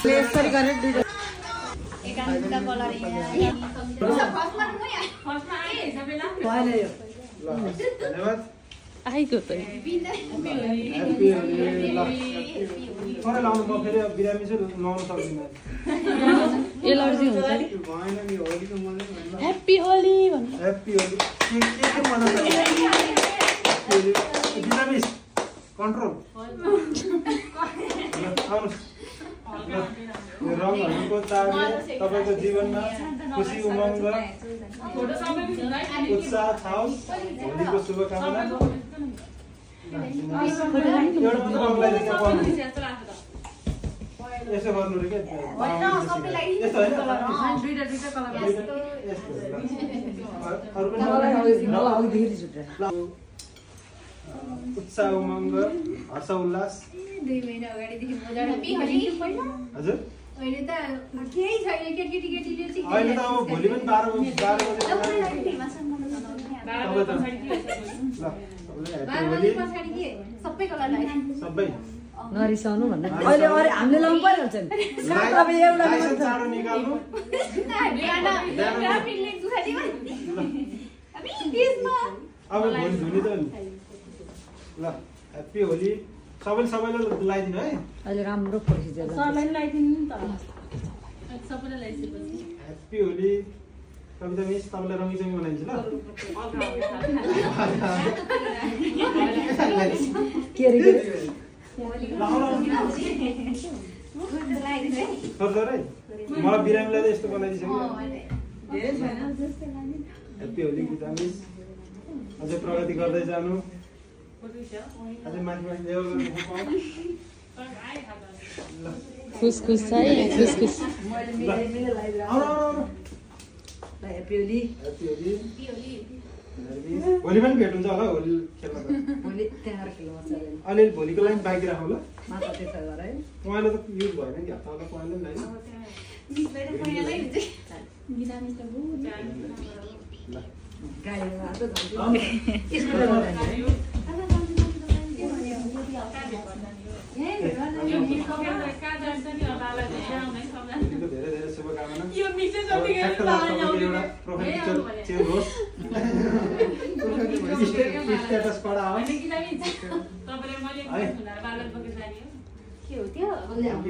यसरी गरेर दुईटा एकान्त कलर धन्यवाद आइको त थोरै लाउनु म फेरि बिरामी छु लाउन सक्दिनँ एलर्जी हुन्छ नि भएन नि होलीको मनले ह्याप्पी होली भन्नु ह्याप्पी होली के मजा बिरामिस कन्ट्रोल आउनुहोस् रङहरूको चाडले तपाईँको जीवनमा खुसी उमङ्ग उत्साह छाओस् होलीको शुभकामना यसो गर्नु रे उत्साह उमङ्ग हर्ष उल्लास 2 महिना अगाडिदेखि हजुर अहिले त केही छैन केटीले चाहिँ अहिले त अब भोलि पनि 12 सबै नरिसाउनु भन्नु अहिले अरे हामीले लाउनु परिहाल्छ नि अब एउटा चाँडो निकाल्नु अब भोलि धुनी त नि ल ह्याप्पी होली सबैलाई लगाइदिनु है अहिले राम्रो खिचेर सबैलाई लगाइदिनु नि त सबैलाई लगाइसकेपछि ह्याप्पी होली कविता मिस तपाईँलाई रङिचङ्गी बनाइदिन्छु ल के अरे मलाई बिरामीलाई त यस्तो बनाइदिइसक्यो ह्याप्पी होली गीता मिस अझै प्रगति गर्दै जानु अझै माथि लेभल खुस खुस छ है खुस खुस ह्याप्पी होली भोलि पनि भेट हुन्छ होला होली खेल्न अलिअलि भोलिको लागि बाँकी राखौँ ल पहेँलो त युज भएन कि हप्तालाई पहेँलो धेरै धेरै शुभकामना स्टेटस पढा हो थ्याङ्क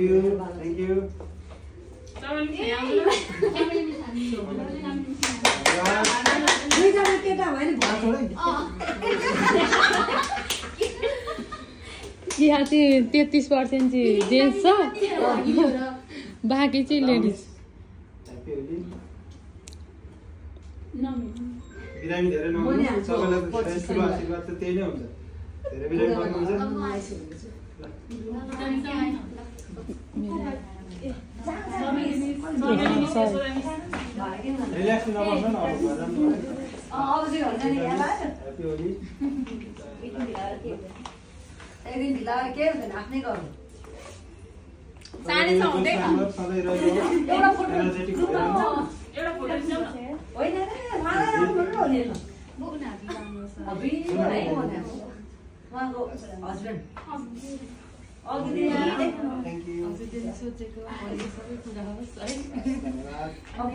यू यहाँ चाहिँ 33% चाहिँ जेन्ट्स छ बाँकी चाहिँ लेडिज बिरामी धेरै नहुनु सबैलाई ठुलो आशीर्वाद त त्यही नै हुन्छ धेरै बिरामी गर्नुहुन्छ रिल्याक्स नबस्नु न ह्याप्पी होली एकदिन ढिला के हुँदैन आफ्नै गर्नु सधैँ रह्यो एनर्जेटिक भएर होइन उहाँको हस्बेन्ड थ्याङ्क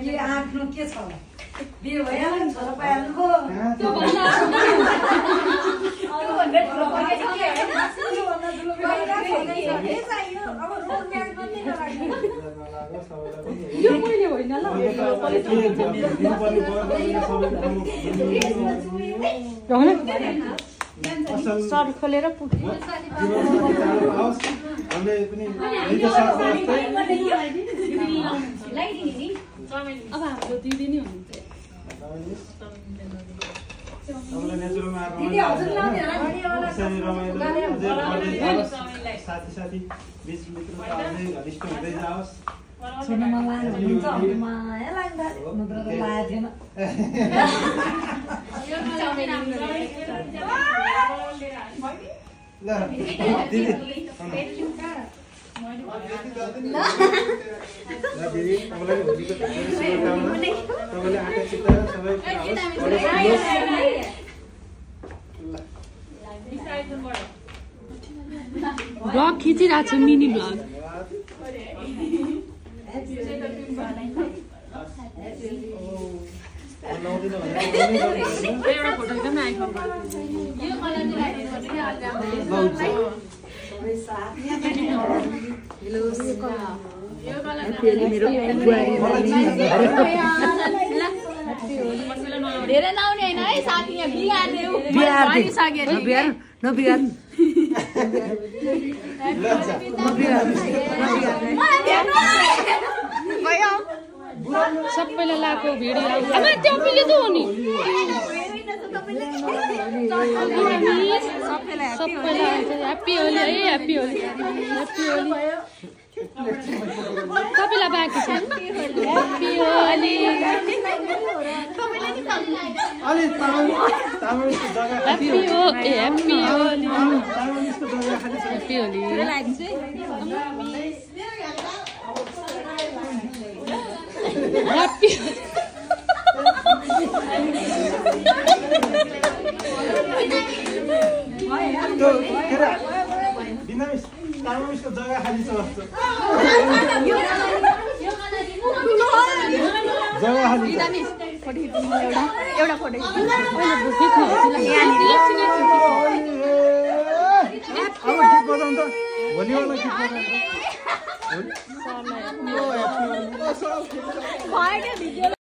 यू आफ्नो के छ बिहे भइहाल्यो नि छोरा पाइहाल्नु सरी खोलेर अब हाम्रो दिदी नै हुनुहुन्छ साथी साथी बीच मित्रता अझै घनिष्ठ हुँदै जाओस् सुन्नुमा लाग्नुहुन्छ माया लाग्दा नत्र त लागेन ल दिदी दिदी तपाईँलाई होलीको शुभकामना तपाईँले आकर्षित सबै ब्लग खिचिरहेको छु मिनी ब्लग एउटा फोटो एकदम आइफोन धेरै नआउने होइन है साथी यहाँ बिगार्देऊ नबिगार सबैलाई लाएको भिडियो आमा त्यो पिले त हो नि सबैलाई ह्याप्पी होली है ह्याप्पी होली ह्याप्पी होली सबैलाई बाँकी छ ह्याप्पी होली ह्याप्पी हो ए happy Holi happy Holi happy तामामिसको जग्गा खाली छ जग्गा खाली एउटा फोटो अब गीत बजाउँ त भोलिवाला गीत बजाउँ